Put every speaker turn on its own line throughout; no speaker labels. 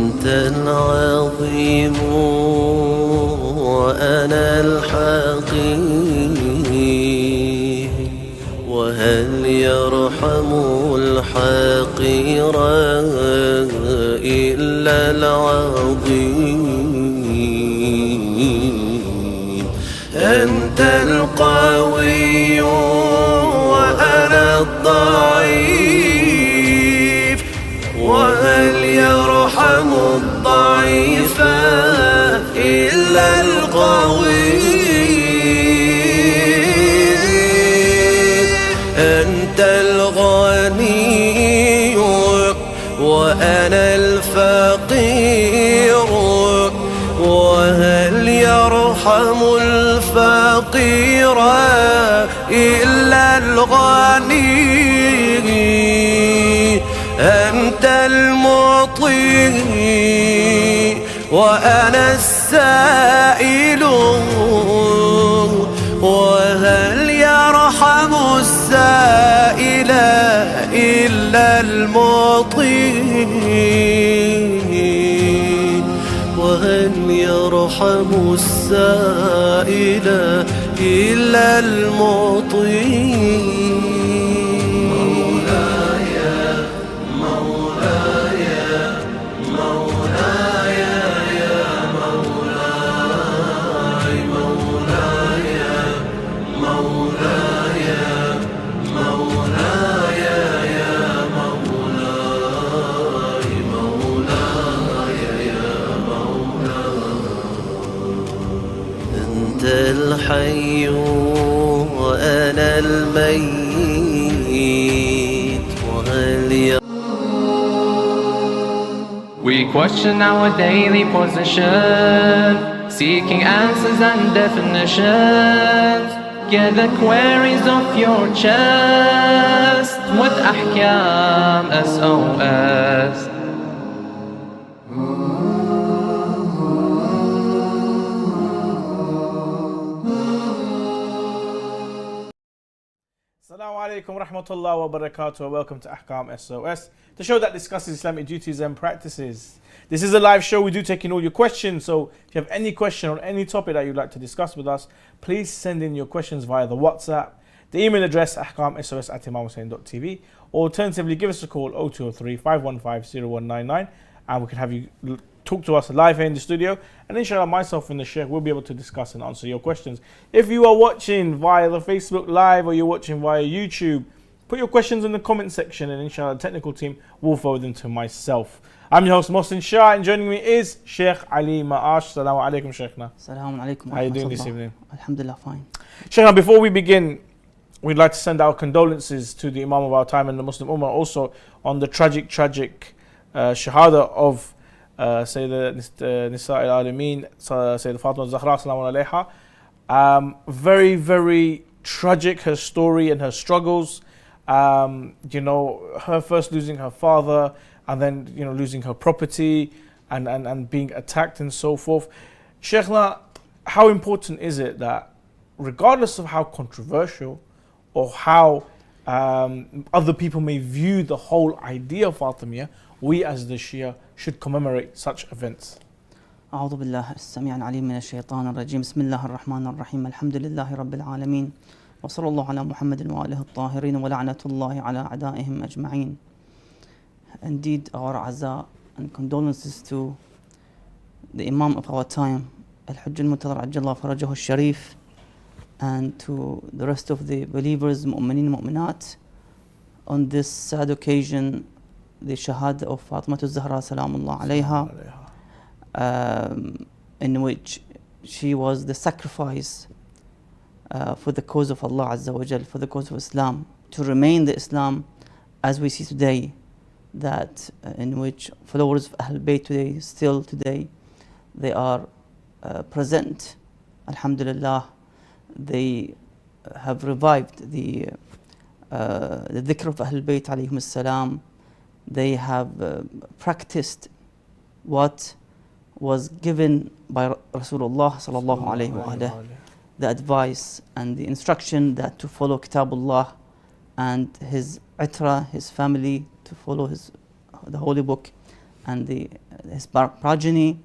أنت العظيم وأنا الحقير وهل يرحم الحقير إلا العظيم أنت القوي وأنا الضعيف وهل يرحم الضعيف إلا القوي أنت الغني وأنا الفقير وهل يرحم الفقير إلا الغني أنت المعطي وأنا السائل وهل يرحم السائل إلا المعطي وهل يرحم السائل إلا المعطي الحي وأنا الميت وهل
We question our daily position, seeking answers and definitions. Get the queries of your chest with Ahkam SOS.
Assalamu alaikum wa rahmatullahi wa barakatuh. Welcome to Ahkam SOS, the show that discusses Islamic duties and practices. This is a live show. We do take in all your questions. So if you have any question on any topic that you'd like to discuss with us, please send in your questions via the WhatsApp, the email address ahkamsos@imamhussein.tv, or alternatively give us a call 0203 515 0199 and we can have you talk to us live here in the studio, and inshallah myself and the Sheikh will be able to discuss and answer your questions. If you are watching via the Facebook Live or you're watching via YouTube, put your questions in the comment section and inshallah the technical team will forward them to myself. I'm your host Mohsin Shah, and joining me is Sheikh Ali Ma'ash. Assalamu alaikum, Sheikhna.
Assalamu alaikum.
How are you doing this evening?
Alhamdulillah, fine.
Sheikhna, before we begin, we'd like to send our condolences to the Imam of our time and the Muslim Ummah also on the tragic shahada of Sayyidah Nisa al-Alameen, Sayyidah Fatima al-Zahra, salamun alayha. Very, very tragic, her story and her struggles. Her first losing her father, and then losing her property, and being attacked and so forth. Sheikhna, how important is it that, regardless of how controversial or how other people may view the whole idea of Fatimiyah, we as the Shia should commemorate such events?
أعوذ بالله السميع العليم من الشيطان الرجيم بسم الله الرحمن الرحيم الحمد لله رب العالمين وصلى الله على محمد وآله الطاهرين ولعنة الله على أعدائهم أجمعين. Indeed, our aza and condolences to the Imam of our time, Al-Hujj al-Muntadhar Ajjallahu Farajahu al-Sharif, and to the rest of the believers, mu'mineen mu'minat, on this sad occasion, the shahada of Fatima al-Zahra salamullah alayha, in which she was the sacrifice for the cause of Allah Azza wa Jal, for the cause of Islam, to remain the Islam as we see today, that in which followers of Ahl Bayt today, still today, they are present. Alhamdulillah, they have revived the dhikr of Ahl Bayt alayhim salam. They have practiced what was given by Rasulullah sallallahu alayhi wa sallam, the advice and the instruction that to follow Kitabullah and his itra, his family, to follow the holy book. and his progeny,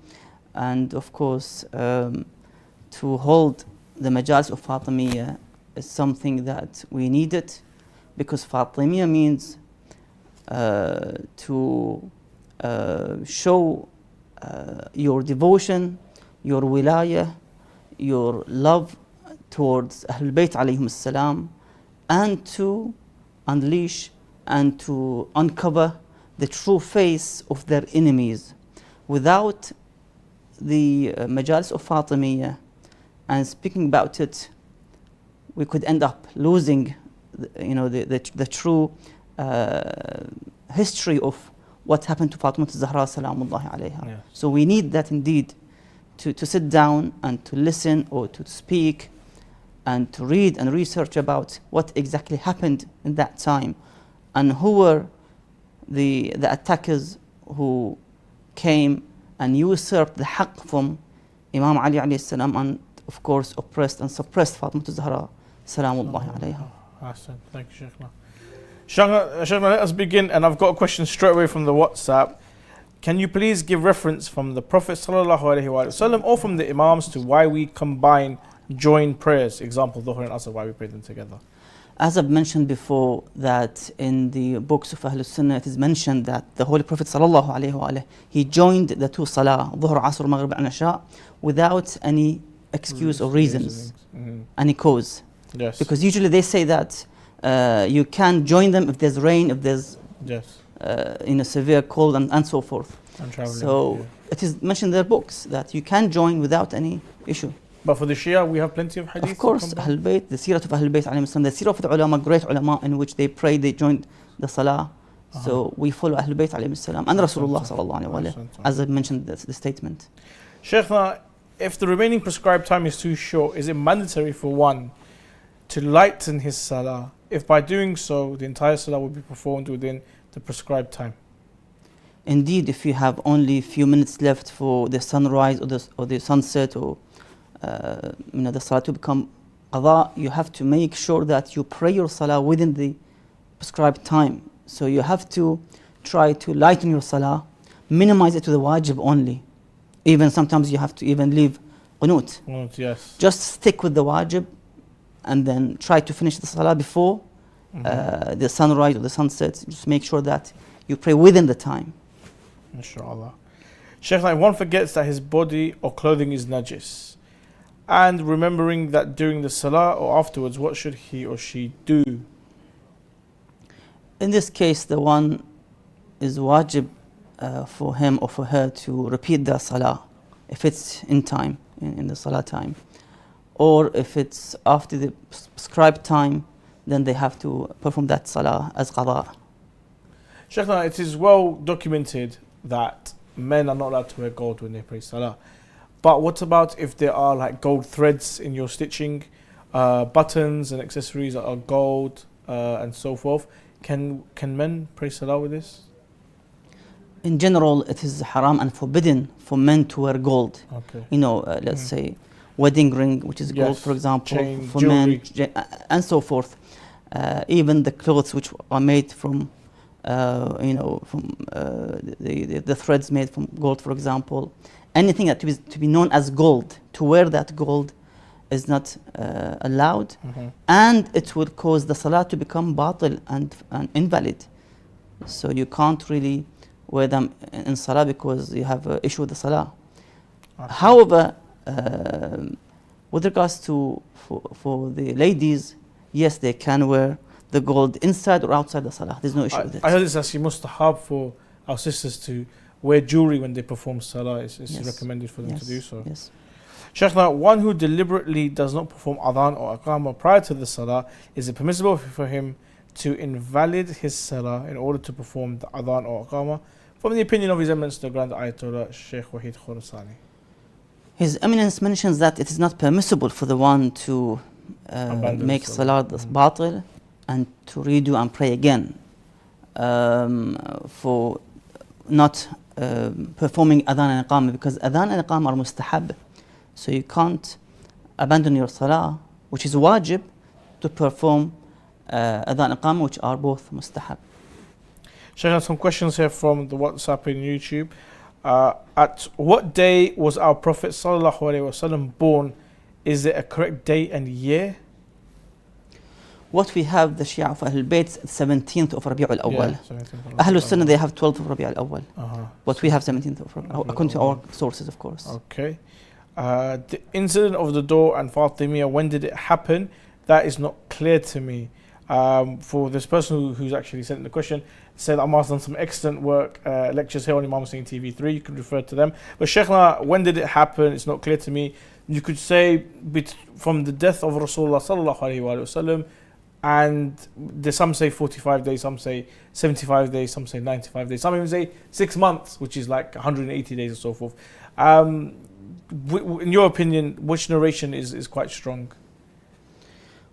and of course to hold the majalis of Fatimiyah is something that we needed, because Fatimiyah means to show your devotion, your wilayah, your love towards Ahlul Bayt alayhim salam, and to unleash and to uncover the true face of their enemies. Without the majalis of Fatimiyah and speaking about it, we could end up losing the true history of what happened to Fatima Zahra salamullahi alayha.
Yes.
So we need that indeed, to sit down and to listen, or to speak and to read and research about what exactly happened in that time, and who were the attackers who came and usurped the haqq from Imam Ali alayhi salam, and of course oppressed and suppressed Fatima Zahra salamullahi alayha.
Awesome. Thank you, Sheikhna, let us begin, and I've got a question straight away from the WhatsApp. Can you please give reference from the Prophet sallallahu alaihi wasallam or from the Imams to why we combine joint prayers? Example, Dhuhr and Asr, why we pray them together?
As I've mentioned before, that in the books of Ahlul Sunnah it is mentioned that the Holy Prophet sallallahu alaihi wasallam, he joined the two salah, Dhuhr, Asr, Maghrib and Isha, without any excuse or reasons, any cause.
Yes.
Because usually they say that you can join them if there's rain, if there's
Yes.
in a severe cold and so forth.
And traveling.
So
Yeah.
it is mentioned in their books that you can join without any issue.
But for the Shia, we have plenty of hadith.
Of course, Ahlul Bayt, the Seerah of Ahlul Bayt alayhim salam, the Seerah of the ulama, great ulama, in which they prayed, they joined the salah. So we follow Ahlul Bayt alayhim salam and Rasulullah sallallahu alayhi wa sallam, as I mentioned the statement.
Sheikhna, if the remaining prescribed time is too short, is it mandatory for one to lighten his salah, if by doing so the entire salah will be performed within the prescribed time?
Indeed, if you have only a few minutes left for the sunrise or the sunset, or the salah to become qada, you have to make sure that you pray your salah within the prescribed time. So you have to try to lighten your salah, minimize it to the wajib only. Even sometimes you have to even leave qunut.
Yes.
Just stick with the wajib, and then try to finish the salah before the sunrise or the sunset. Just make sure that you pray within the time.
Inshallah. Sheikh, if one forgets that his body or clothing is najis, and remembering that during the salah or afterwards, what should he or she do?
In this case, the one is wajib for him or for her to repeat the salah if it's in time, in the salah time. Or if it's after the prescribed time, then they have to perform that salah as qada.
Sheikhna, it is well documented that men are not allowed to wear gold when they pray salah. But what about if there are like gold threads in your stitching, buttons and accessories that are gold and so forth? Can men pray salah with this?
In general, it is haram and forbidden for men to wear gold.
Okay.
Let's say wedding ring, which is gold,
Yes,
for example,
chain,
for
jewelry.
men, and so forth. Even the clothes which are made from, the threads made from gold, for example. Anything that to be known as gold, to wear that gold is not allowed, and it will cause the salah to become batil and invalid. So you can't really wear them in salah because you have an issue with the salah.
Okay.
However, with regards to for the ladies, yes, they can wear the gold inside or outside the salah. There's no issue with it.
I heard it's actually mustahab for our sisters to wear jewelry when they perform salah. It's
Yes.
recommended for them to do so.
Yes.
Sheikhna, one who deliberately does not perform adhan or aqamah prior to the salah, is it permissible for him to invalid his salah in order to perform the adhan or aqamah? From the opinion of His Eminence the Grand Ayatollah Sheikh Wahid Khurasani.
His Eminence mentions that it is not permissible for the one to
Abandon
make
salah.
salah batil and to redo and pray again for not performing adhan and iqamah, because adhan and iqamah are mustahab. So you can't abandon your salah, which is wajib, to perform adhan and iqamah, which are both mustahab.
Sheikh, I have some questions here from the WhatsApp and YouTube. At what day was our Prophet sallallahu alaihi wasallam born? Is it a correct date and year?
What we have, the Shia of Ahlul Bayt, 17th of Rabi' al-Awwal.
Yeah,
Ahlul Sunnah, they have 12th of Rabi' al-Awwal.
Uh-huh.
But we have 17th of Rabi' according to our sources, of course.
Okay. The incident of the door and Fatimiyah, when did it happen? That is not clear to me. For this person who's actually sent the question, said Ammar's done some excellent work, lectures here on Imam Hussein TV 3, you can refer to them. But Sheikhna, when did it happen? It's not clear to me. You could say from the death of Rasulullah sallallahu alaihi wasallam, and some say 45 days, some say 75 days, some say 95 days, some even say 6 months, which is like 180 days and so forth. In your opinion, which narration is quite strong?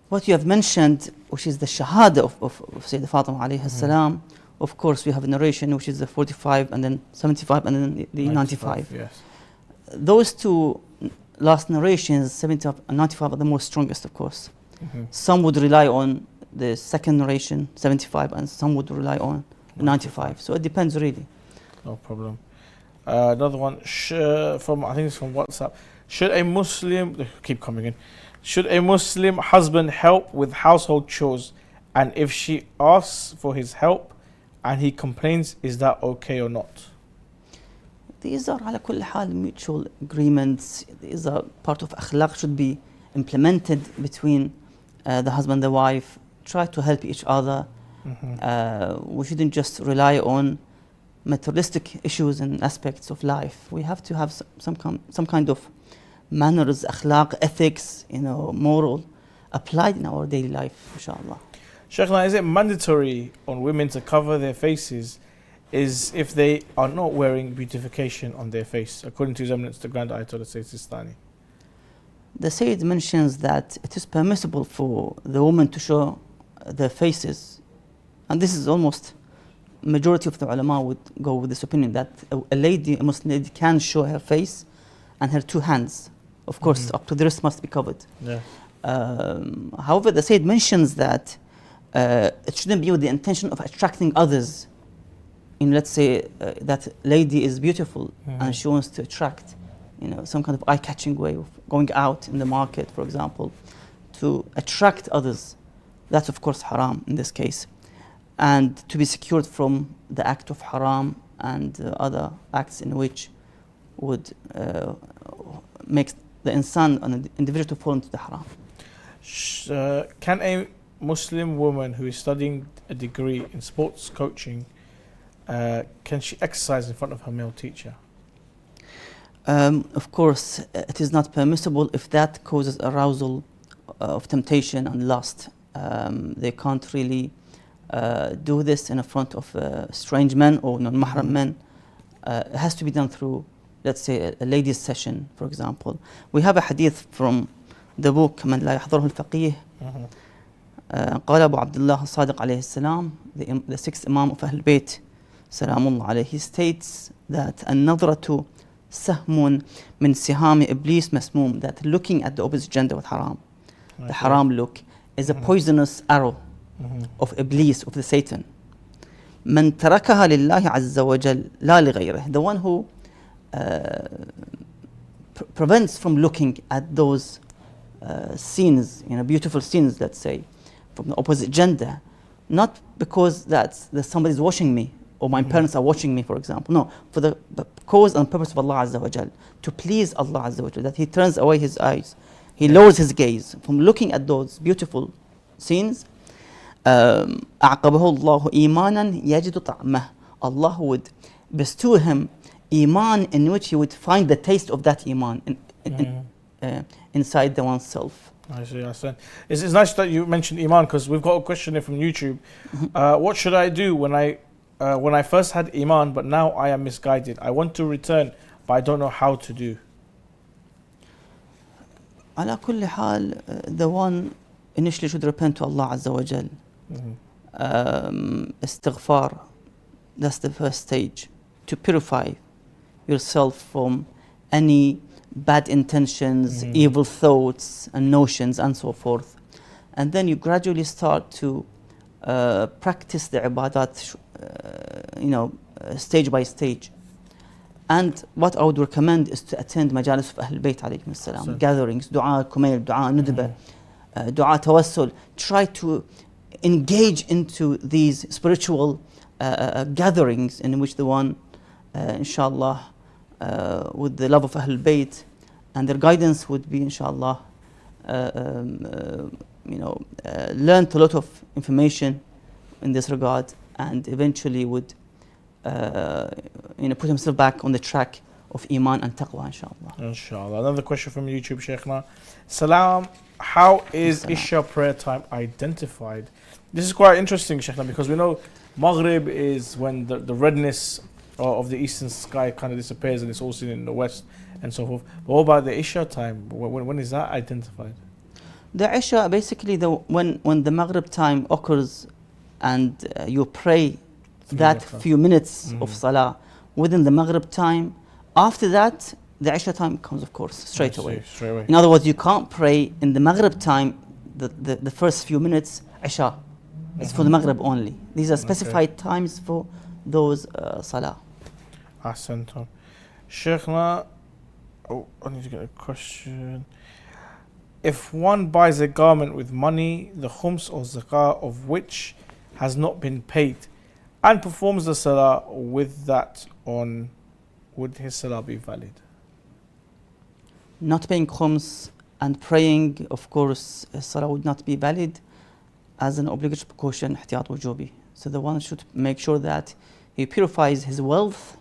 What you have mentioned, which is the Shahada of Sayyidah Fatima alayhi salam, of course we have a narration which is the 45 and then 75 and then the 95.
Yes.
Those two last narrations, 75 and 95, are the most strongest, of course. Some would rely on the second narration, 75, and some would rely on 95. So it depends really.
No problem. Another one from, I think it's from WhatsApp. Should a Muslim, keep coming in, should a Muslim husband help with household chores, and if she asks for his help and he complains, is that okay or not?
These are على كل حال mutual agreements. These are part of akhlaq, should be implemented between the husband and the wife. Try to help each other. We shouldn't just rely on materialistic issues and aspects of life. We have to have some kind of manners, akhlaq, ethics, moral, applied in our daily life, inshallah.
Sheikhna, is it mandatory on women to cover their faces if they are not wearing beautification on their face, according to His Eminence the Grand Ayatollah Sayyid Sistani?
The Sayyid mentions that it is permissible for the woman to show their faces, and this is almost majority of the ulama would go with this opinion, that a Muslim lady can show her face and her two hands. Of course, up to the wrist must be covered.
Yeah.
However, the Sayyid mentions that it shouldn't be with the intention of attracting others. Let's say that lady is beautiful and she wants to attract, some kind of eye-catching way of going out in the market, for example, to attract others. That's of course haram in this case, and to be secured from the act of haram and other acts in which would make the insan, an individual, to fall into the haram.
Can a Muslim woman who is studying a degree in sports coaching, can she exercise in front of her male teacher?
Of course, it is not permissible if that causes arousal of temptation and lust. They can't really do this in front of strange men or non-mahram men. It has to be done through, let's say, a ladies' session, for example. We have a hadith from the book من لا يحضره الفقيه. قال أبو عبد الله الصادق عليه السلام, the sixth Imam of Ahlul Bayt, Salamullah alayhi, he states that النظرة سهم من سهام إبليس مسموم, that looking at the opposite gender with haram, the haram look, is a poisonous arrow of Iblis, of the Satan. من تركها لله عز وجل لا لغيره, the one who prevents from looking at those scenes, beautiful scenes, let's say, from the opposite gender, not because that somebody's watching me or my parents are watching me, for example. No, for the cause and purpose of Allah Azza wa Jal, to please Allah Azza wa Jal, that he turns away his eyes, he lowers his gaze from looking at those beautiful scenes. أعقبه الله إيمانا يجد طعمه, Allah would bestow him iman in which he would find the taste of that iman inside the oneself.
I see, I see. It's nice that you mentioned iman, because we've got a question here from YouTube. What should I do when I first had iman but now I am misguided? I want to return but I don't know how to do.
على كل حال, the one initially should repent to Allah Azza wa Jal. Istighfar, that's the first stage, to purify yourself from any bad intentions, evil thoughts and notions and so forth. And then you gradually start to practice the ibadat stage by stage. And what I would recommend is to attend majalis of Ahl Bayt alayhim salam, gatherings, dua kumail, dua nudba, dua tawassul. Try to engage into these spiritual gatherings in which the one, inshallah, with the love of Ahl Bayt and their guidance would be, inshallah, learned a lot of information in this regard, and eventually would put himself back on the track of Iman and Taqwa, inshallah.
Inshallah. Another question from YouTube, Sheikhna. Salam, how is Isha prayer time identified? This is quite interesting, Sheikhna, because we know Maghrib is when the redness of the eastern sky kind of disappears and it's all seen in the west and so forth. But what about the Isha time? When is that identified?
The Isha, basically, when the Maghrib time occurs and you pray that few minutes of Salah within the Maghrib time, after that, the Isha time comes, of course, straight away. In other words, you can't pray in the Maghrib time, the first few minutes, Isha. It's for the Maghrib only. These are specified times for those Salah.
Ahsantum. Sheikhna, I need to get a question. If one buys a garment with money, the khums or zakah of which has not been paid, and performs the salah with that on, would his salah be valid?
Not paying khums and praying, of course, salah would not be valid as an obligatory precaution, ihtiyat wujubi. So the one should make sure that he purifies his wealth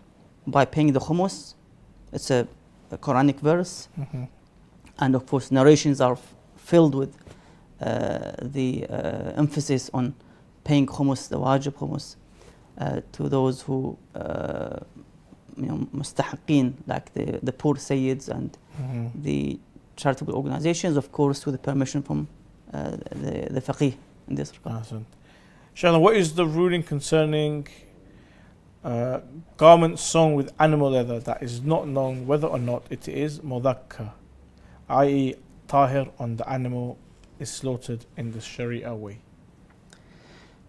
by paying the khumus. It's a Quranic verse. And of course, narrations are filled with the emphasis on paying khumus, the wajib khumus, to those who mustahiqeen, like the poor sayyids and the charitable organizations, of course, with the permission from the faqih in this regard.
Shana, what is the ruling concerning garments sewn with animal leather that is not known whether or not it is mudhakkar, i.e. tahir on the animal is slaughtered in the Sharia way?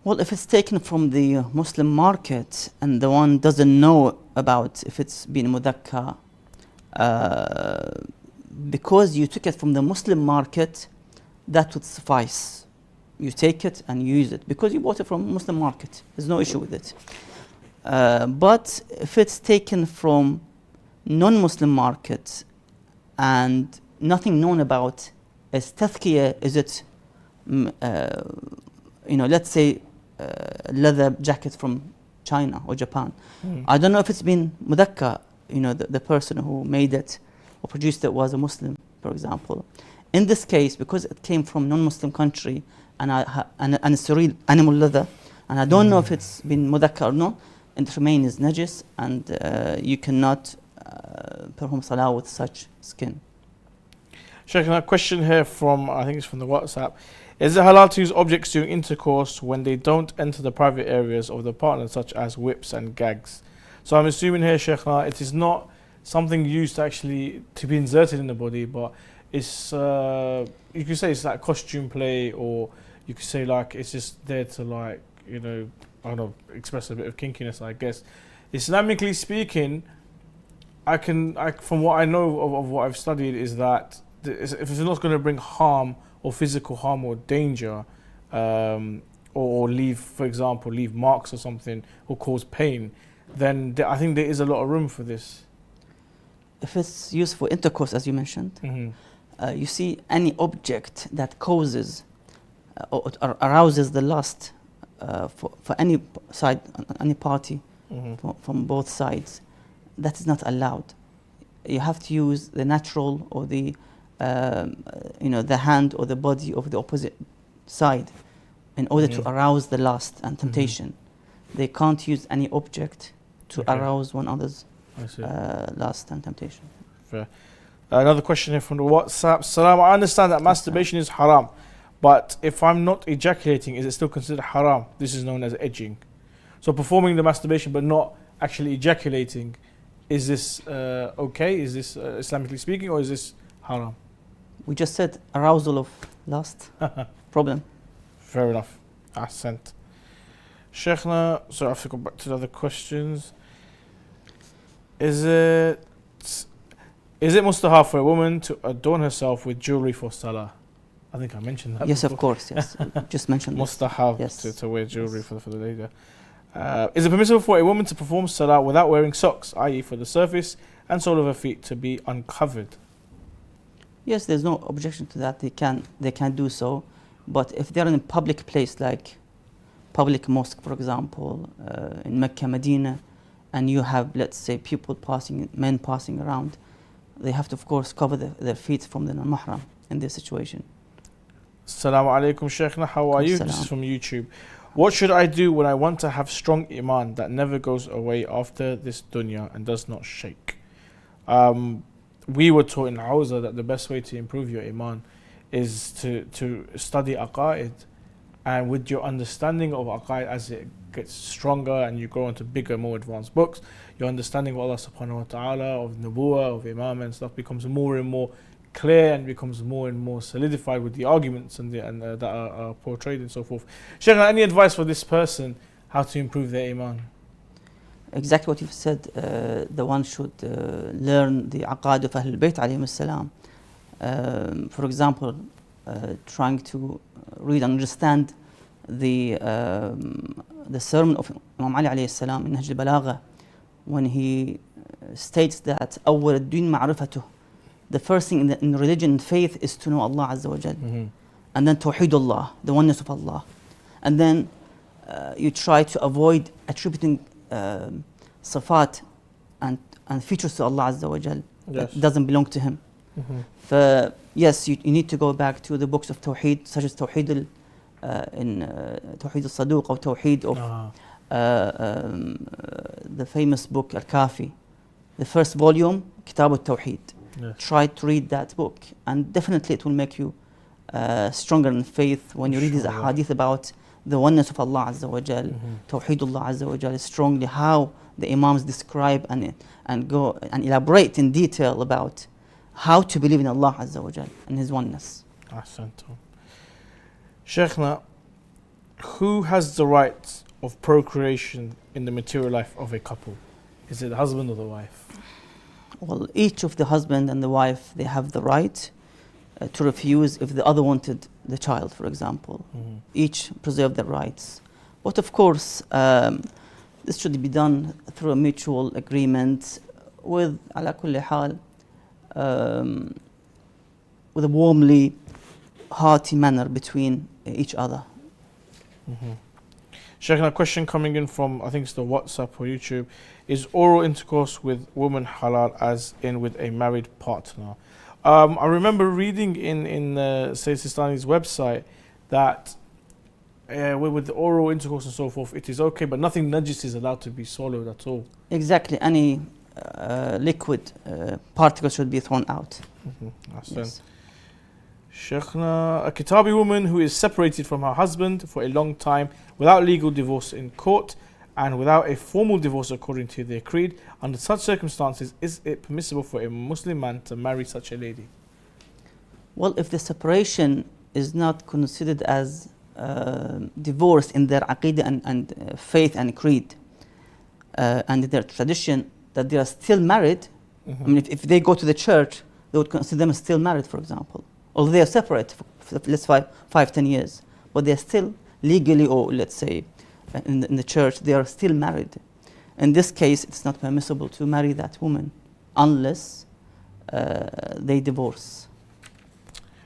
Well, if it's taken from the Muslim market and the one doesn't know about if it's been mudhakkar, because you took it from the Muslim market, that would suffice. You take it and you use it because you bought it from Muslim market. There's no issue with it. But if it's taken from non-Muslim market and nothing known about is tazkiyah, is it, let's say leather jacket from China or Japan. I don't know if it's been mudhakkar, the person who made it or produced it was a Muslim, for example. In this case, because it came from non-Muslim country and it's a real animal leather, and I don't know if it's been mudhakkar or not, it remains najis, and you cannot perform salah with such skin.
Sheikh, a question here from, I think it's from the WhatsApp. Is it halal to use objects during intercourse when they don't enter the private areas of the partner, such as whips and gags? So I'm assuming here, Sheikh, it is not something used to be inserted in the body, but it's, you could say it's like costume play, or you could say like it's just there to I don't know, express a bit of kinkiness, I guess. Islamically speaking, from what I know of what I've studied, is that if it's not going to bring harm or physical harm or danger, or leave, for example, leave marks or something, or cause pain, then I think there is a lot of room for this.
If it's used for intercourse, as you mentioned, you see any object that causes or arouses the lust for any side, any party, from both sides, that is not allowed. You have to use the natural or the hand or the body of the opposite side in order to arouse the lust and temptation. They can't use any object to arouse one another's lust and temptation.
Fair. Another question here from the WhatsApp. Salam, I understand that masturbation is haram, but if I'm not ejaculating, is it still considered haram? This is known as edging. So performing the masturbation but not actually ejaculating, is this okay? Is this Islamically speaking, or is this haram?
We just said arousal of lust. Problem.
Fair enough. Ahsant. Sheikhna, so I have to go back to the other questions. Is it mustahab for a woman to adorn herself with jewelry for salah? I think I mentioned that.
Yes,
before.
of course. Yes, just mentioned this.
Mustahab
Yes.
to wear jewelry
Yes.
for the lady. Is it permissible for a woman to perform salah without wearing socks, i.e. for the surface and sole of her feet to be uncovered?
Yes, there's no objection to that. They can do so, but if they're in a public place like public mosque, for example, in Mecca, Medina, and you have, let's say, men passing around, they have to, of course, cover their feet from the non-mahram in this situation.
Assalamu alaikum, Sheikhna. How are you? This is from YouTube. What should I do when I want to have strong iman that never goes away after this dunya and does not shake? We were taught in Hawza that the best way to improve your iman is to study aqaid, and with your understanding of aqaid as it gets stronger and you go into bigger, more advanced books, your understanding of Allah subhanahu wa ta'ala, of nubuwah, of imam and stuff becomes more and more clear and becomes more and more solidified with the arguments and that are portrayed and so forth. Shaykh, any advice for this person how to improve their iman?
Exactly what you've said. The one should learn the aqaid of Ahlul Bayt alayhim salam. For example, trying to read and understand the sermon of Imam Ali alayhi salam in Nahj al-Balagha, when he states that أول الدين معرفته, the first thing in religion and faith is to know Allah Azza wa Jal. And then Tawheedullah, the oneness of Allah. And then you try to avoid attributing sifat and features to Allah Azza wa Jal that doesn't belong to Him. Yes, you need to go back to the books of Tawheed, such as Tawheed al-Saduq or Tawheed of the famous book Al-Kafi. The first volume, Kitab al-Tawheed. Try to read that book, and definitely it will make you stronger in faith when you read these hadith about the oneness of Allah Azza wa Jal, Tawheedullah Azza wa Jal, strongly how the Imams describe and go and elaborate in detail about how to believe in Allah Azza wa Jal and His oneness.
Ahsantum. Sheikhna, who has the right of procreation in the material life of a couple? Is it the husband or the wife?
Well, each of the husband and the wife, they have the right to refuse if the other wanted the child, for example. Each preserve their rights. But of course, this should be done through a mutual agreement with, ala kulli hal, with a warmly, hearty manner between each other.
Sheikh, a question coming in from, I think it's the WhatsApp or YouTube. Is oral intercourse with women halal as in with a married partner? I remember reading in Sayyid Sistani's website that with the oral intercourse and so forth, it is okay, but nothing najis is allowed to be swallowed at all.
Exactly. Any liquid particles should be thrown out.
Yes. Sheikhna, a Kitabi woman who is separated from her husband for a long time without legal divorce in court and without a formal divorce according to their creed, under such circumstances, is it permissible for a Muslim man to marry such a lady?
Well, if the separation is not considered as divorce in their aqidah and faith and creed and their tradition, that they are still married, I mean, if they go to the church, they would consider them still married, for example. Although they are separate for let's 5-10 years, but they are still legally, or let's say in the church, they are still married. In this case, it's not permissible to marry that woman unless they divorce.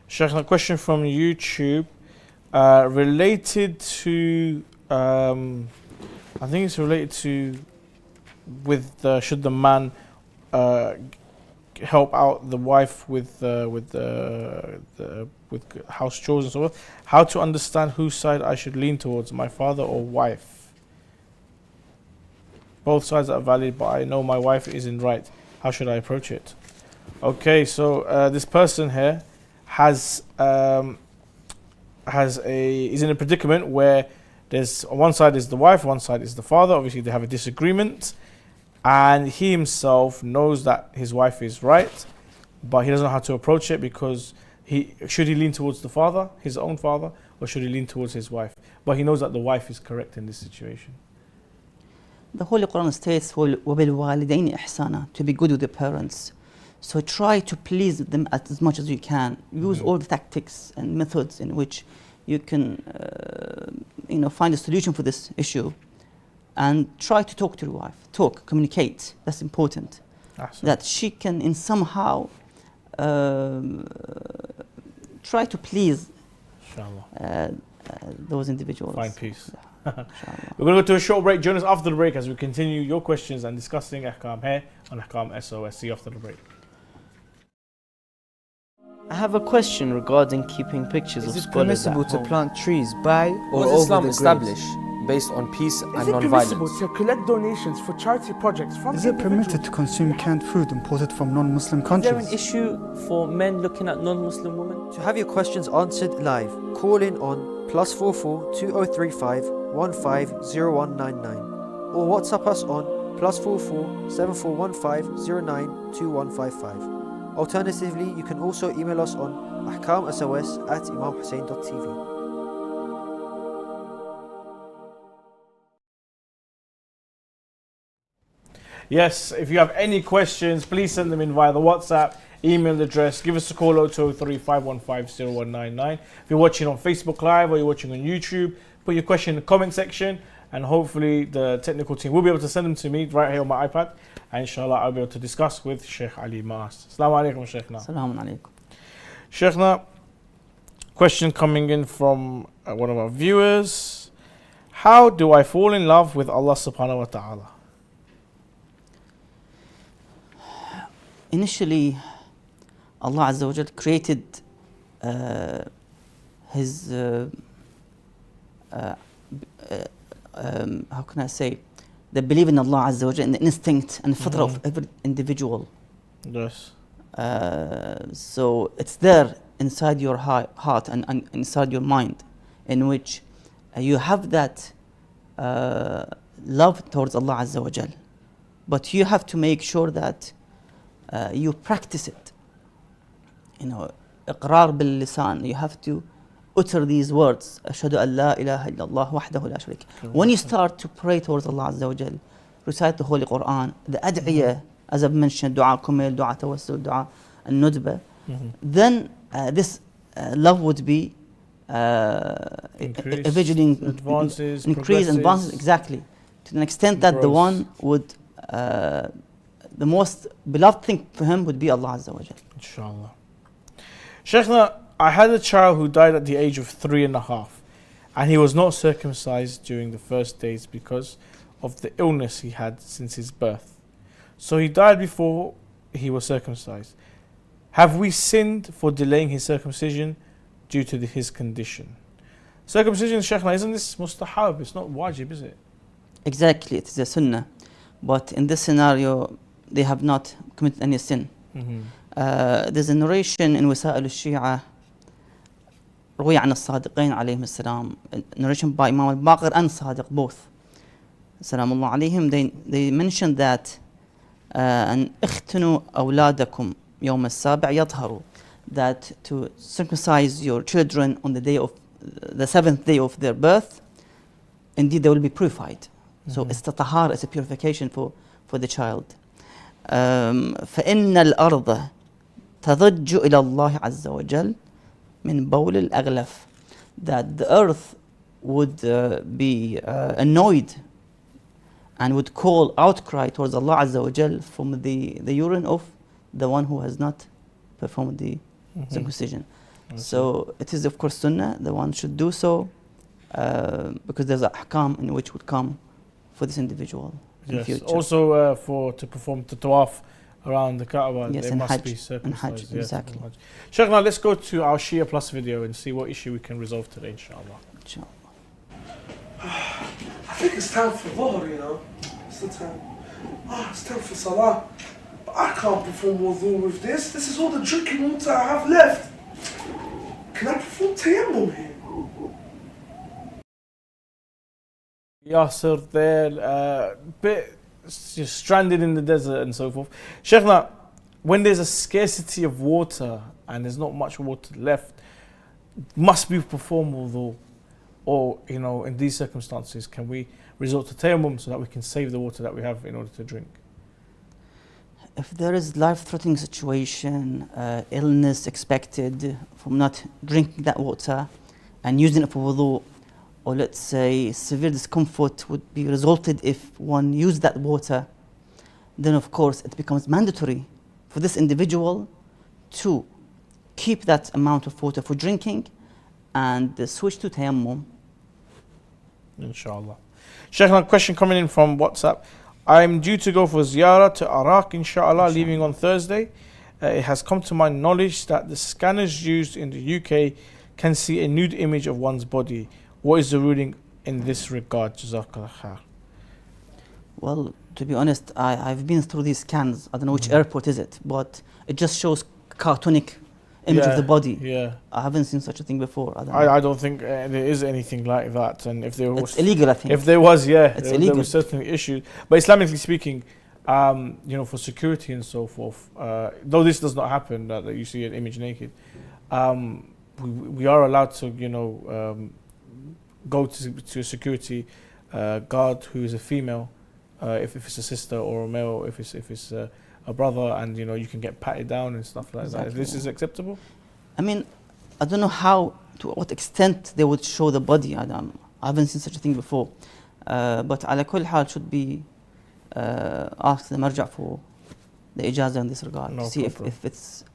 Sheikh, a question from YouTube related to, I think it's related to should the man help out the wife with house chores and so forth. How to understand whose side I should lean towards, my father or wife? Both sides are valid, but I know my wife isn't right. How should I approach it? Okay, so this person here is in a predicament where there's one side is the wife, one side is the father. Obviously, they have a disagreement. And he himself knows that his wife is right, but he doesn't know how to approach it because should he lean towards the father, his own father, or should he lean towards his wife? But he knows that the wife is correct in this situation.
The Holy Quran states, وَبِالْوَالِدَيْنِ إِحْسَانًا, to be good with the parents. So try to please them as much as you can. Use all the tactics and methods in which you can find a solution for this issue. And try to talk to your wife. Talk, communicate. That's important. That she can in somehow try to please those individuals.
Find peace. We're going to go to a short break. Join us after the break as we continue your questions and discussing Ahkam here on Ahkam SOS. See you after the break.
I have a question regarding keeping pictures of scholars at home.
Is it permissible to plant trees by or
Was
over
Islam
the
established
graves?
based on peace and
Is it
non-violence?
permissible to collect donations for charity projects from
Is it permitted to consume canned food imported from non-Muslim
Is there
countries?
an issue for men looking at non-Muslim women?
To have your questions answered live, call in on +44 2035 150199 or WhatsApp us on +44 7415 092155. Alternatively, you can also email us on ahkamsos@imamhussein.tv.
Yes, if you have any questions, please send them in via the WhatsApp email address. Give us a call 0203 515 0199. If you're watching on Facebook Live or you're watching on YouTube, put your question in the comment section and hopefully the technical team will be able to send them to me right here on my iPad. And inshallah, I'll be able to discuss with Sheikh Ali Maas. Assalamu alaikum, Sheikhna.
Assalamu alaikum.
Sheikhna, question coming in from one of our viewers. How do I fall in love with Allah subhanahu wa ta'ala?
Initially, Allah Azza wa Jal created His, how can I say, the belief in Allah Azza wa Jal, in the instinct and fitrah of every individual.
Yes.
So it's there inside your heart and inside your mind, in which you have that love towards Allah Azza wa Jal. But you have to make sure that you practice it. إقرار باللسان. You have to utter these words. أشهد أن لا إله إلا الله وحده لا شريك. When you start to pray towards Allah Azza wa Jal, recite the Holy Quran, the ad'iyah, as I've mentioned, dua kumil, dua tawassul, dua al-nudba, then this love would be
advances,
exactly, to an extent that the one would the most beloved thing for him would be Allah Azza wa Jal.
Inshallah. Sheikhna, I had a child who died at the age of 3.5 and he was not circumcised during the first days because of the illness he had since his birth. So he died before he was circumcised. Have we sinned for delaying his circumcision due to his condition? Circumcision, Sheikhna, isn't this mustahab? It's not wajib, is it?
Exactly, it is a sunnah. But in this scenario, they have not committed any sin. There's a narration in وسائل الشيعة روي عن الصادقين عليهم السلام, narration by Imam al-Baqir and Sadiq both. سلام الله عليهم. They mentioned that أن اختنوا أولادكم يوم السابع يطهروا, that to circumcise your children on the day of the 7th day of their birth, indeed they will be purified. So it's the tahara, it's a purification for the child. فإن الأرض تضج إلى الله عز وجل من بول الأغلف, that the earth would be annoyed and would call outcry towards Allah Azza wa Jal from the urine of the one who has not performed the circumcision. So it is of course sunnah, the one should do so because there's a ahkam in which would come for this individual in the future.
Also to perform the tawaf around the Kaaba,
yes,
they
and
must
Hajj,
be circumcised.
and Hajj, exactly.
Sheikh, now let's go to our Shia Plus video and see what issue we can resolve today, inshallah.
I think it's time for Dhuhr, you know. It's the time. It's time for Salah. But I can't perform wudu with this. This is all the drinking water I have left. Can I perform tayammum here?
Yasser there, bit just stranded in the desert and so forth. Sheikhna, when there's a scarcity of water and there's not much water left, must be performed wudu, or in these circumstances, can we resort to tayammum so that we can save the water that we have in order to drink?
If there is life-threatening situation, illness expected from not drinking that water and using it for wudu, or let's say severe discomfort would be resulted if one used that water, then of course it becomes mandatory for this individual to keep that amount of water for drinking and switch to tayammum.
Inshallah. Sheikh, a question coming in from WhatsApp. I'm due to go for ziyarah to Iraq, inshallah, leaving on Thursday. It has come to my knowledge that the scanners used in the UK can see a nude image of one's body. What is the ruling in this regard? Jazakallah khair.
Well, to be honest, I've been through these scans. I don't know which airport is it, but it just shows cartoonic image of the body.
Yeah.
I haven't seen such a thing before.
I don't think there is anything like that. And if there was,
it's illegal, I think.
If there was,
it's illegal.
There was certainly issues. But Islamically speaking, for security and so forth, though this does not happen, that you see an image naked, we are allowed to, go to a security guard who is a female, if it's a sister, or a male if it's a brother, and you can get patted down and stuff like that. If this is acceptable?
I mean, I don't know to what extent they would show the body. I haven't seen such a thing before. But ala kull hal should be asked the marja for the ijazah in this regard, to see if it's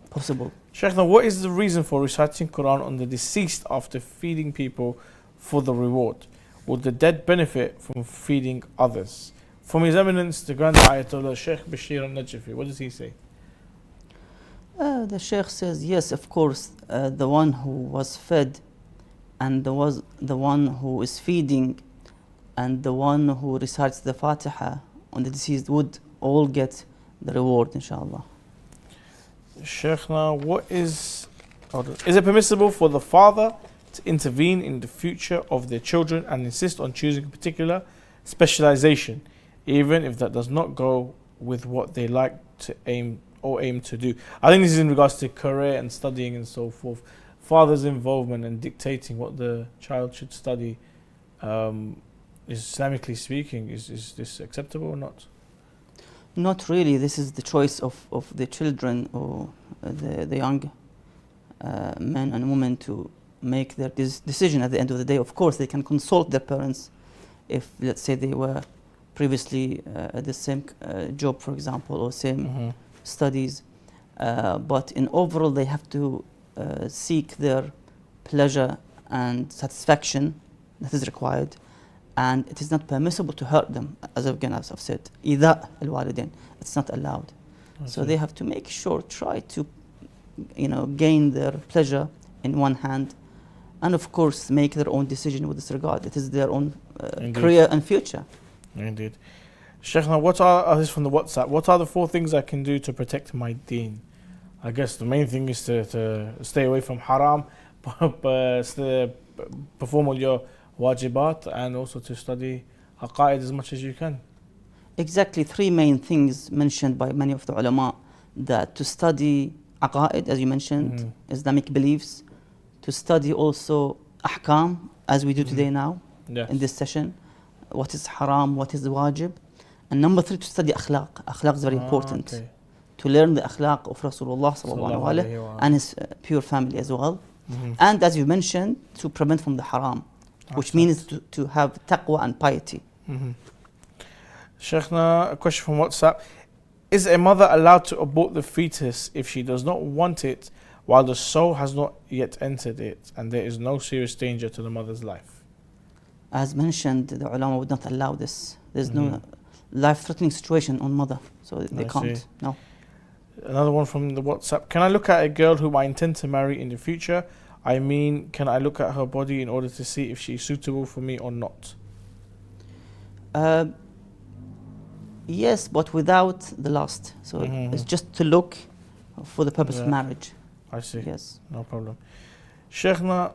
possible.
Sheikh, now what is the reason for reciting Quran on the deceased after feeding people for the reward? Would the dead benefit from feeding others? From His Eminence, the Grand Ayatollah Sheikh Bashir al-Najafi, what does he say?
The Sheikh says, yes, of course, the one who was fed, and the one who is feeding, and the one who recites the Fatiha on the deceased would all get the reward, inshallah.
Sheikh, now is it permissible for the father to intervene in the future of their children and insist on choosing a particular specialization, even if that does not go with what they like to aim to do? I think this is in regards to career and studying and so forth. Father's involvement and dictating what the child should study, is Islamically speaking, is this acceptable or not?
Not really. This is the choice of the children or the young men and women to make their decision at the end of the day. Of course, they can consult their parents if, let's say, they were previously at the same job, for example, or same studies. But in overall, they have to seek their pleasure and satisfaction that is required. And it is not permissible to hurt them, as I've said. إِذَا الْوَالِدَيْنِ, it's not allowed. So they have to make sure, try to gain their pleasure in one hand, and of course make their own decision with this regard. It is their own career and future.
Indeed. Sheikh, now this is from the WhatsApp, what are the 4 things I can do to protect my deen? I guess the main thing is to stay away from haram, perform all your wajibat, and also to study aqaid as much as you can.
Exactly, 3 main things mentioned by many of the ulama, that to study aqaid, as you mentioned, Islamic beliefs, to study also ahkam, as we do today now, in this session, what is haram, what is wajib, and number 3, to study akhlaq. Akhlaq is very important. To learn the akhlaq of Rasulullah sallallahu alaihi wasallam and his pure family as well. And as you mentioned, to prevent from the haram, which means to have taqwa and piety.
Sheikhna, a question from WhatsApp. Is a mother allowed to abort the fetus if she does not want it while the soul has not yet entered it and there is no serious danger to the mother's life?
As mentioned, the ulama would not allow this. There's no life-threatening situation on mother, so they can't. No.
Another one from the WhatsApp. Can I look at a girl whom I intend to marry in the future? I mean, can I look at her body in order to see if she's suitable for me or not? Yes, but without the lust. So it's just to look for the purpose of marriage. I see.
Yes.
No problem. Sheikhna,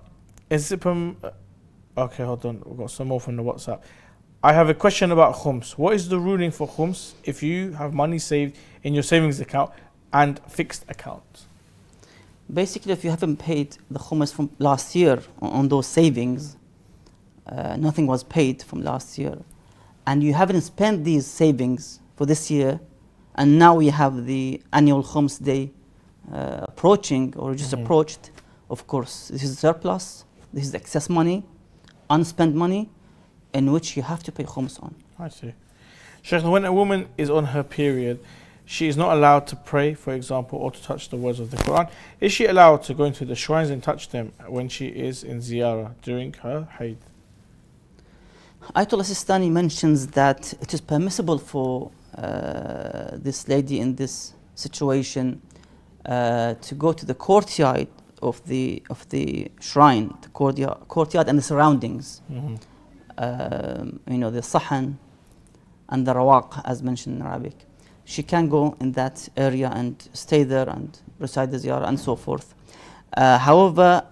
is it okay, hold on. We've got some more from the WhatsApp. I have a question about khums. What is the ruling for khums if you have money saved in your savings account and fixed account?
basically, if you haven't paid the khums from last year on those savings, nothing was paid from last year, and you haven't spent these savings for this year, and now we have the annual khums day approaching or just approached, of course, this is surplus, this is excess money, unspent money, in which you have to pay khums on.
I see. Sheikh, when a woman is on her period, she is not allowed to pray, for example, or to touch the words of the Quran. Is she allowed to go into the shrines and touch them when she is in ziyarah during her haid?
Ayatollah Sistani mentions that it is permissible for this lady in this situation to go to the courtyard of the shrine, the courtyard and the surroundings. You know, the sahan and the rawaq, as mentioned in Arabic. She can go in that area and stay there and recite the ziyarah and so forth. However,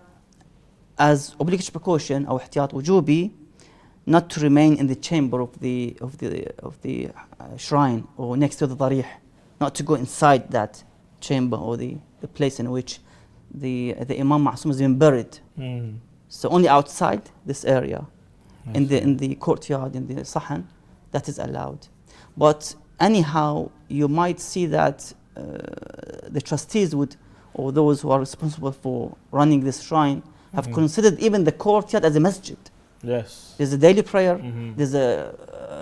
as obligatory precaution or ihtiyat wujubi, not to remain in the chamber of the shrine or next to the darih, not to go inside that chamber or the place in which the Imam Ma'sum has been buried. So only outside this area, in the courtyard, in the sahan, that is allowed. But anyhow, you might see that the trustees would, or those who are responsible for running this shrine, have considered even the courtyard as a masjid.
Yes.
There's a daily prayer, there's a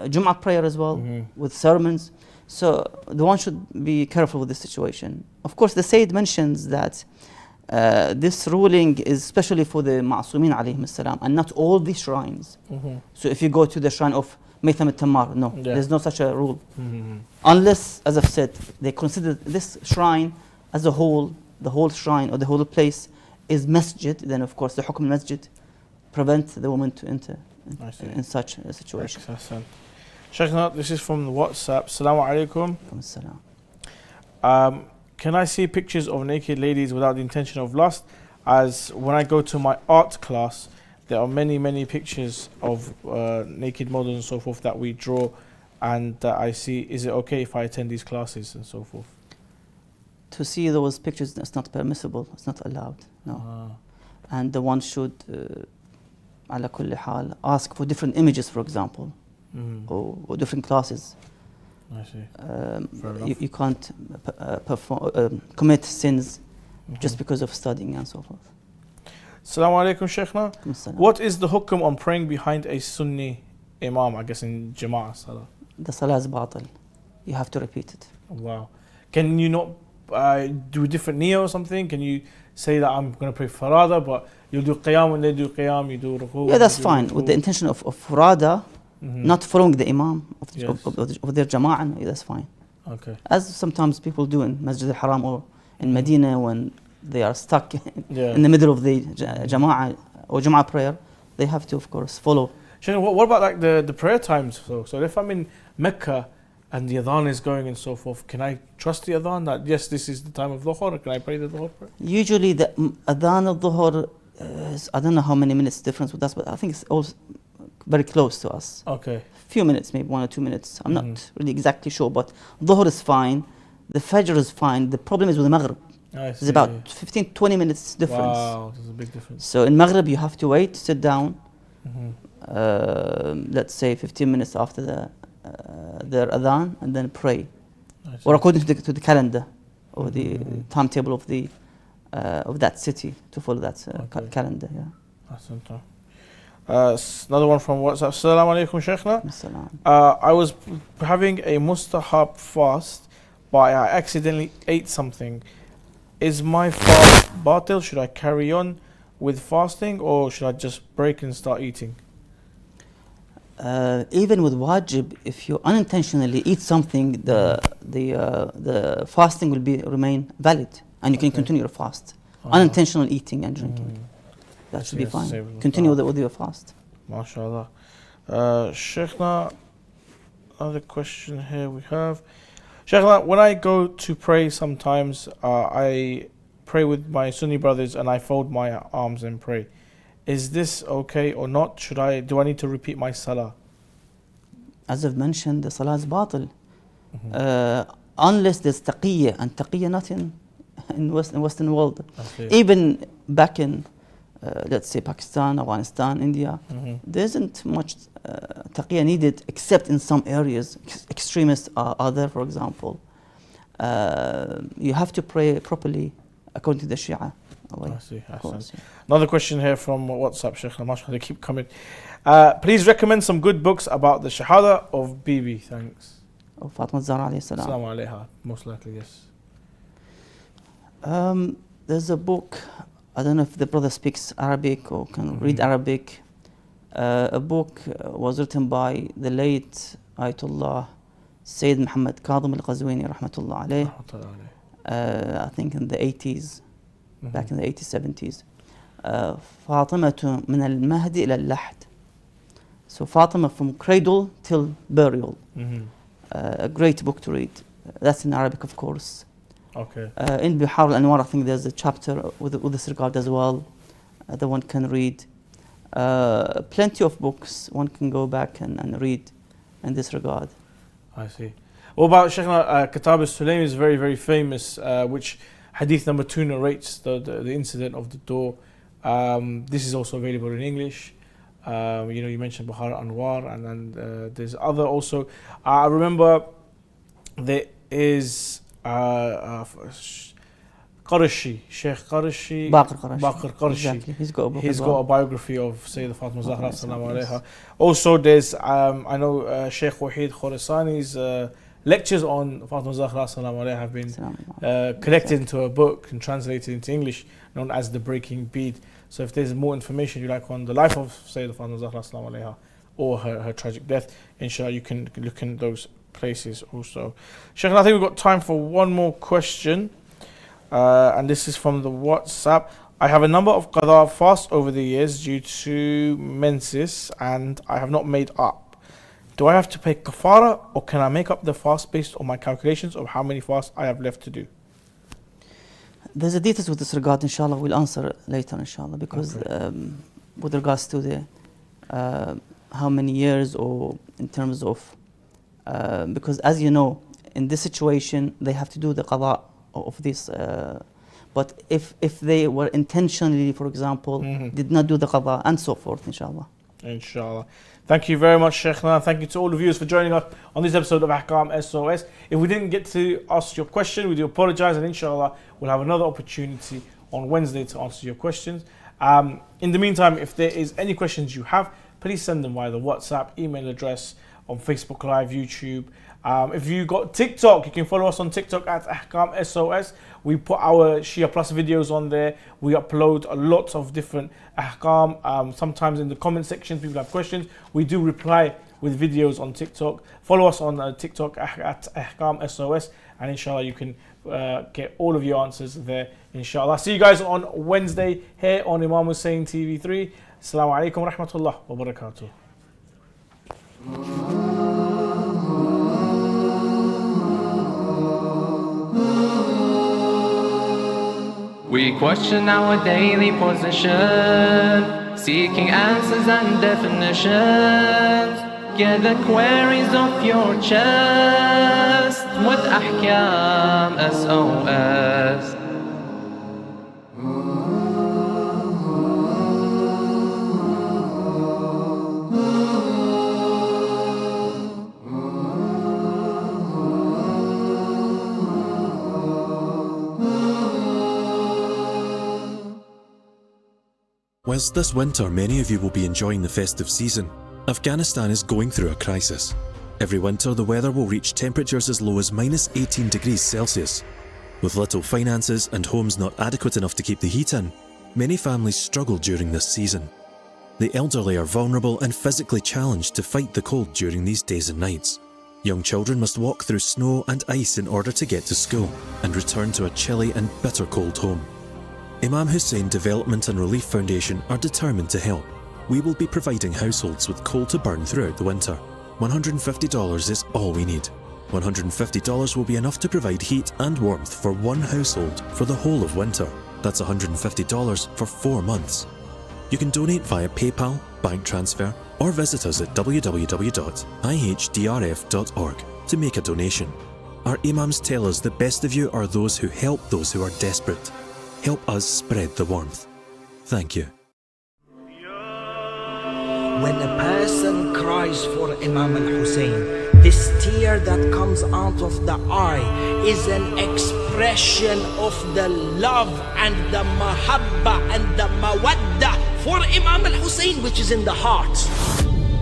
Jum'ah prayer as well, with sermons. So the one should be careful with this situation. Of course, the Sayyid mentions that this ruling is especially for the Ma'sumin alayhim as-salam, and not all the shrines. So if you go to the shrine of Maytham al-Tammar, no, there's no such a rule. Unless, as I've said, they consider this shrine as a whole, the whole shrine or the whole place is masjid, then of course the hukm al-masjid prevent the woman to enter in such a situation.
Sheikh, this is from the WhatsApp. Assalamu alaikum. Can I see pictures of naked ladies without the intention of lust? As when I go to my art class, there are many pictures of naked models and so forth that we draw, and I see, is it okay if I attend these classes and so forth?
To see those pictures, that's not permissible, it's not allowed, no. And the one should, ala kulli hal, ask for different images, for example, or different classes.
I see.
You can't commit sins just because of studying and so forth.
Assalamu alaikum, Sheikhna. What is the hukm on praying behind a Sunni imam, I guess in Jama'ah Salah?
The Salah is batil. You have to repeat it.
Wow. Can you not do a different niyyah or something? Can you say that I'm going to pray farada, but you'll do qiyam when they do qiyam, you do ruku?
Yeah, that's fine. With the intention of farada, not following the imam of their Jama'ah, that's fine.
Okay.
As sometimes people do in Masjid al-Haram or in Medina when they are stuck in the middle of the Jama'ah or Jum'ah prayer, they have to, of course, follow.
Sheikh, what about like the prayer times? So if I'm in Mecca and the adhan is going and so forth, can I trust the adhan that yes, this is the time of dhuhr? Can I pray the dhuhr prayer?
Usually the adhan of dhuhr is, I don't know how many minutes difference with us, but I think it's also very close to us.
Okay.
Few minutes, maybe 1 or 2 minutes. I'm not really exactly sure, but dhuhr is fine. The fajr is fine. The problem is with the maghrib. It's about 15-20 minutes difference.
Wow, there's a big difference.
So in maghrib you have to wait, sit down. Let's say 15 minutes after their adhan, and then pray, or according to the calendar or the timetable of that city, to follow that calendar.
Another one from WhatsApp. Assalamu alaikum, Sheikhna. I was having a mustahab fast, but I accidentally ate something. Is my fast batil? Should I carry on with fasting, or should I just break and start eating?
Even with wajib, if you unintentionally eat something, the fasting will remain valid, and you can continue your fast. Unintentional eating and drinking, that should be fine. Continue with your fast.
MashaAllah. Sheikhna, another question here we have. Sheikhna, when I go to pray sometimes, I pray with my Sunni brothers and I fold my arms and pray. Is this okay or not? Do I need to repeat my salah?
As I've mentioned, the salah is batil. Unless there's taqiyya, and taqiyya not in in Western world.
I see.
Even back in, let's say, Pakistan, Afghanistan, India, there isn't much taqiyya needed, except in some areas. Extremists are there, for example. You have to pray properly according to the Shia.
I see.
Of course, yeah.
Another question here from WhatsApp, Sheikh. MashaAllah, they keep coming. Please recommend some good books about the Shahada of Bibi. Thanks.
Of Fatima Zahra alayhi salam.
Assalamu alayha. Most likely, yes.
There's a book, I don't know if the brother speaks Arabic or can read Arabic. A book was written by the late Ayatollah Sayyid Muhammad Kadhim al-Qazwini rahmatullah alayh. I think in the 80s, back in the 80s, 70s. Fatimatu min al-Mahdi ila al-Lahd. So Fatima from cradle till burial. A great book to read. That's in Arabic, of course.
Okay.
In Bihar al-Anwar, I think there's a chapter with this regard as well that one can read. Plenty of books one can go back and read in this regard.
I see. What about Shaykhna, Kitab al-Sulaym is very, very famous, which hadith number 2 narrates the incident of the door. This is also available in English. You mentioned Bihar al-Anwar, and there's other also. I remember there is Qarashi, Sheikh Qarashi,
Baqir Qarashi.
Exactly.
He's got a book.
He's got a biography of Sayyidah Fatima Zahra sallallahu alayha. Also, there's I know Sheikh Wahid Khorasani's lectures on Fatima Zahra sallallahu alayha have been collected into a book and translated into English, known as The Breaking Bead. So if there's more information you like on the life of Sayyidah Fatima Zahra sallallahu alayha or her tragic death, inshallah you can look in those places also. Sheikh, I think we've got time for one more question. And this is from the WhatsApp. I have a number of qadha fasts over the years due to menses, and I have not made up. Do I have to pay kafara, or can I make up the fast based on my calculations of how many fasts I have left to do?
There's a details with this regard, inshallah. We'll answer later, inshallah, because with regards to the how many years, or in terms of because as you know, in this situation they have to do the qadha of this, but if they were intentionally, for example, did not do the qadha and so forth, inshallah.
Inshallah. Thank you very much, Sheikhna. Thank you to all the viewers for joining us on this episode of Ahkam SOS. If we didn't get to ask your question, we do apologize, and inshallah we'll have another opportunity on Wednesday to answer your questions. In the meantime, if there is any questions you have, please send them via the WhatsApp, email address, on Facebook Live, YouTube. If you got TikTok, you can follow us on TikTok at Ahkam SOS. We put our Shia Plus videos on there. We upload a lot of different Ahkam. Sometimes in the comment section, people have questions. We do reply with videos on TikTok. Follow us on TikTok at Ahkam SOS, and inshallah you can get all of your answers there, inshallah. See you guys on Wednesday here on Imam Hussein TV 3. Assalamu alaikum wa rahmatullah wa barakatuh.
We question our daily position, seeking answers and definitions. Get the queries off your chest with Ahkam SOS.
Whilst this winter many of you will be enjoying the festive season, Afghanistan is going through a crisis. Every winter the weather will reach temperatures as low as -18 degrees Celsius. With little finances and homes not adequate enough to keep the heat in, many families struggle during this season. The elderly are vulnerable and physically challenged to fight the cold during these days and nights. Young children must walk through snow and ice in order to get to school and return to a chilly and bitter cold home. Imam Hussein Development and Relief Foundation are determined to help. We will be providing households with coal to burn throughout the winter. $150 is all we need. $150 will be enough to provide heat and warmth for one household for the whole of winter. That's $150 for 4 months. You can donate via PayPal, bank transfer, or visit us at www.ihdrf.org to make a donation. Our Imams tell us the best of you are those who help those who are desperate. Help us spread the warmth. Thank you.
When a person cries for Imam Hussein, this tear that comes out of the eye is an expression of the love and the mahabba and the mawadda for Imam Hussein, which is in the heart.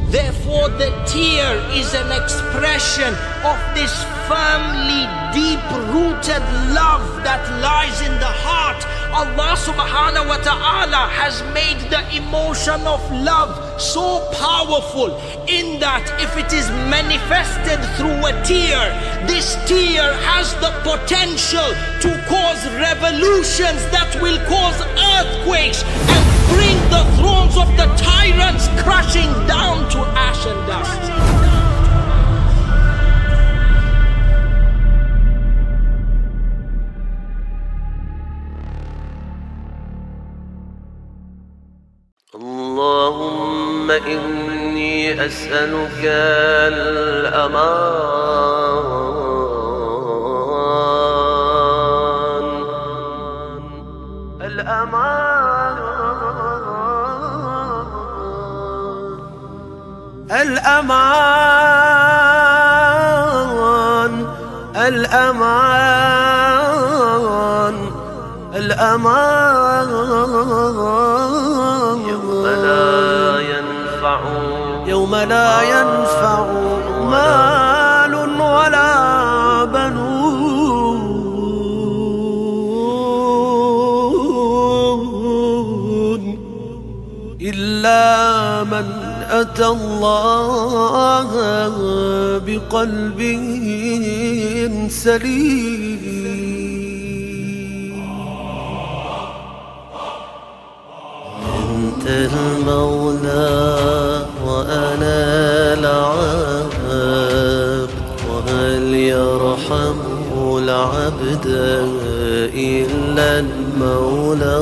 Therefore, the tear is an expression of this firmly deep-rooted love that lies in the heart. Allah subhanahu wa ta'ala has made the emotion of love so powerful in that if it is manifested through a tear, this tear has the potential to cause revolutions that will cause earthquakes and bring the thrones of the tyrants crashing down to ash and dust.
اللهم إني أسألك الأمان يوم لا ينفع مال ولا بنون إلا من أتى الله بقلب سليم. أنت المولى وأنا العبد، وهل يرحم العبد إلا المولى.